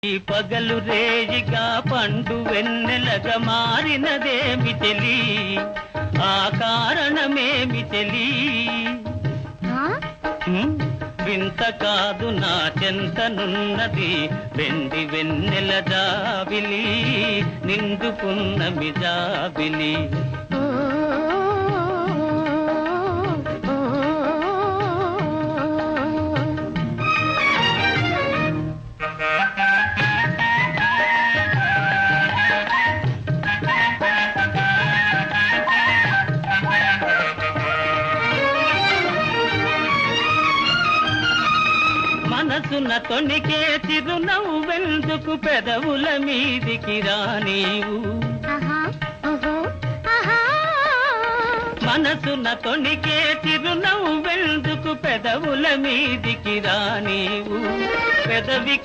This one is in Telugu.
ఈ పగలు రేయిగా పండు వెన్నెలగా మారినదేమి తెలి, ఆ కారణమేమి తెలి. వింత కాదు నా చెంతనున్నది వెండి వెన్నెల జాబిలి, నిండుకున్నమి జాబిలి. మనసున తొణికే చిరునవ్వెందుకు పెదవుల మీదికి రానీవు, మనసున తొణికే చిరునవ్వెందుకు పెదవుల మీదికి రానీవు. పెదవి